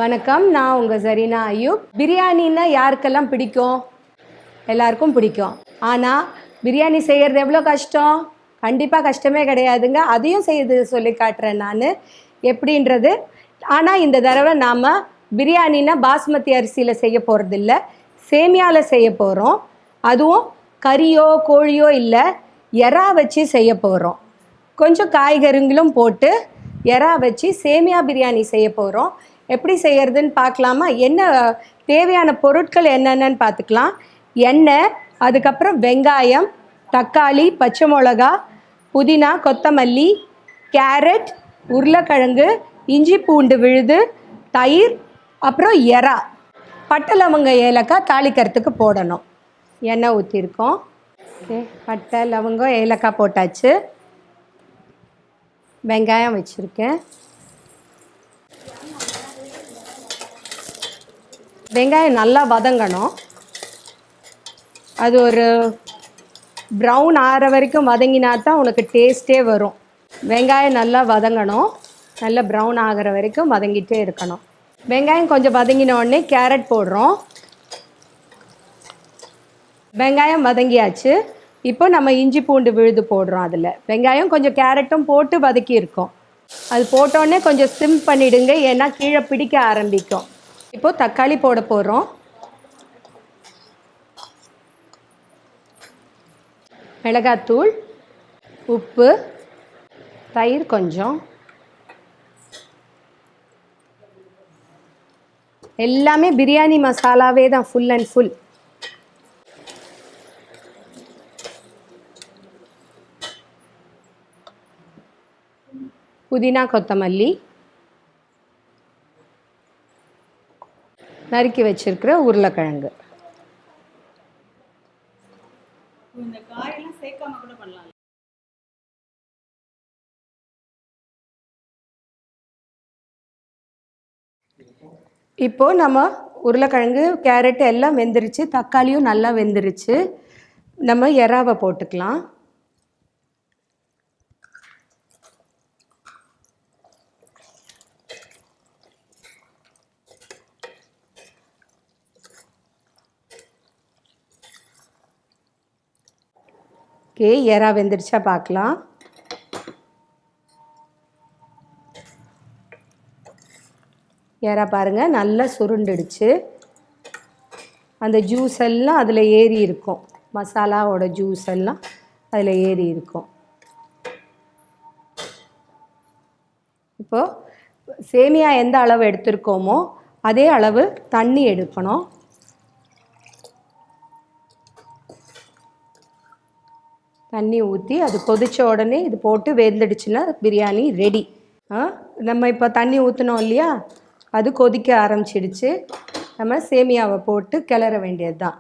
வணக்கம், நான் உங்கள் ஜரீனா அய்யூப். பிரியாணின்னா யாருக்கெல்லாம் பிடிக்கும்? எல்லாருக்கும் பிடிக்கும். ஆனால் பிரியாணி செய்கிறது எவ்வளோ கஷ்டம்? கண்டிப்பாக கஷ்டமே கிடையாதுங்க. அதையும் செய்து சொல்லி காட்டுறேன் நான் எப்படின்றது. ஆனால் இந்த தடவை நாம் பிரியாணின்னா பாஸ்மதி அரிசியில் செய்ய போகிறதில்ல, சேமியாவில் செய்ய போகிறோம். அதுவும் கறியோ கோழியோ இல்லை, எறா வச்சு செய்ய போகிறோம். கொஞ்சம் காய்கறிகளும் போட்டு எறா வச்சு சேமியா பிரியாணி செய்ய போகிறோம். எப்படி செய்கிறதுன்னு பார்க்கலாமா? என்ன தேவையான பொருட்கள் என்னென்னு பார்த்துக்கலாம். எண்ணெய், அதுக்கப்புறம் வெங்காயம், தக்காளி, பச்சை மிளகா, புதினா, கொத்தமல்லி, கேரட், உருளைக்கிழங்கு, இஞ்சி பூண்டு விழுது, தயிர், அப்புறம் எறா, பட்டை லவங்க ஏலக்காய் தாளிக்கிறதுக்கு போடணும். எண்ணெய் ஊற்றிருக்கோம். ஓகே, பட்டை லவங்கம் ஏலக்காய் போட்டாச்சு. வெங்காயம் வச்சுருக்கேன். வெங்காயம் நல்லா வதங்கணும். அது ஒரு ப்ரௌன் ஆகிற வரைக்கும் வதங்கினா தான் உனக்கு டேஸ்ட்டே வரும். வெங்காயம் நல்லா வதங்கணும், நல்லா ப்ரௌன் ஆகிற வரைக்கும் வதங்கிட்டே இருக்கணும். வெங்காயம் கொஞ்சம் வதங்கின உடனே கேரட் போடுறோம். வெங்காயம் வதங்கியாச்சு. இப்போ நம்ம இஞ்சி பூண்டு விழுது போடுறோம். அதில் வெங்காயம் கொஞ்சம் கேரட்டும் போட்டு வதக்கியிருக்கோம். அது போட்டோடனே கொஞ்சம் சிம் பண்ணிவிடுங்க, ஏன்னா கீழே பிடிக்க ஆரம்பிக்கும். இப்போது தக்காளி போட போகிறோம். மிளகாத்தூள், உப்பு, தயிர் கொஞ்சம், எல்லாமே பிரியாணி மசாலாவே தான், ஃபுல் அண்ட் ஃபுல். புதினா, கொத்தமல்லி, நறுக்கி வச்சிருக்கிற உருளைக்கிழங்கு. இந்த காயெல்லாம் சேர்க்காம கூட பண்ணலாம். இப்போது நம்ம உருளைக்கிழங்கு, கேரட் எல்லாம் வெந்துருச்சு, தக்காளியும் நல்லா வெந்துருச்சு. நம்ம எறாவை போட்டுக்கலாம். ஓகே, எறா வெந்துருச்சா பார்க்கலாம். எறா பாருங்கள், நல்லா சுருண்டுடுச்சு. அந்த ஜூஸ் எல்லாம் அதில் ஏறி இருக்கும், மசாலாவோட ஜூஸ் எல்லாம் அதில் ஏறி இருக்கும். இப்போது சேமியா எந்த அளவு எடுத்துருக்கோமோ அதே அளவு தண்ணி எடுக்கணும். தண்ணி ஊற்றி அது கொதித்த உடனே இது போட்டு வெந்துடுச்சுன்னா பிரியாணி ரெடி. நம்ம இப்போ தண்ணி ஊற்றினோம் இல்லையா, அது கொதிக்க ஆரம்பிச்சிடுச்சு. நம்ம சேமியாவை போட்டு கிளற வேண்டியது தான்.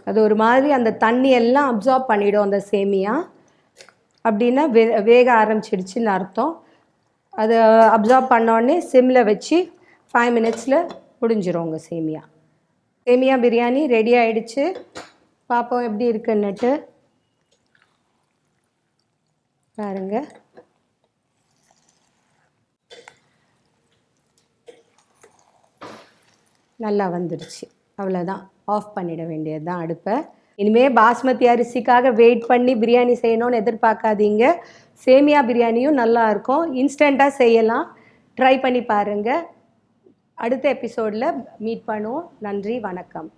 அது ஒரு மாதிரி அந்த தண்ணி எல்லாம் அப்சார்ப் பண்ணிவிடும் அந்த சேமியா. அப்படின்னா வேக ஆரம்பிச்சிடுச்சுன்னு அர்த்தம். அதை அப்சார்ப் பண்ணோடனே சிம்மில் வச்சு 5 மினிட்ஸில் முடிஞ்சிடும் உங்கள் சேமியா. சேமியா பிரியாணி ரெடி ஆகிடுச்சு. பார்ப்போம் எப்படி இருக்குன்னுட்டு. பாருங்க, நல்லா வந்துடுச்சு. அவ்வளோதான், ஆஃப் பண்ணிட வேண்டியது தான் அடுப்பை. இனிமேல் பாஸ்மதி அரிசிக்காக வெயிட் பண்ணி பிரியாணி செய்யணும்னு எதிர்பார்க்காதீங்க. சேமியா பிரியாணியும் நல்லாயிருக்கும், இன்ஸ்டண்ட்டாக செய்யலாம். ட்ரை பண்ணி பாருங்கள். அடுத்த எபிசோடில் மீட் பண்ணுவோம். நன்றி, வணக்கம்.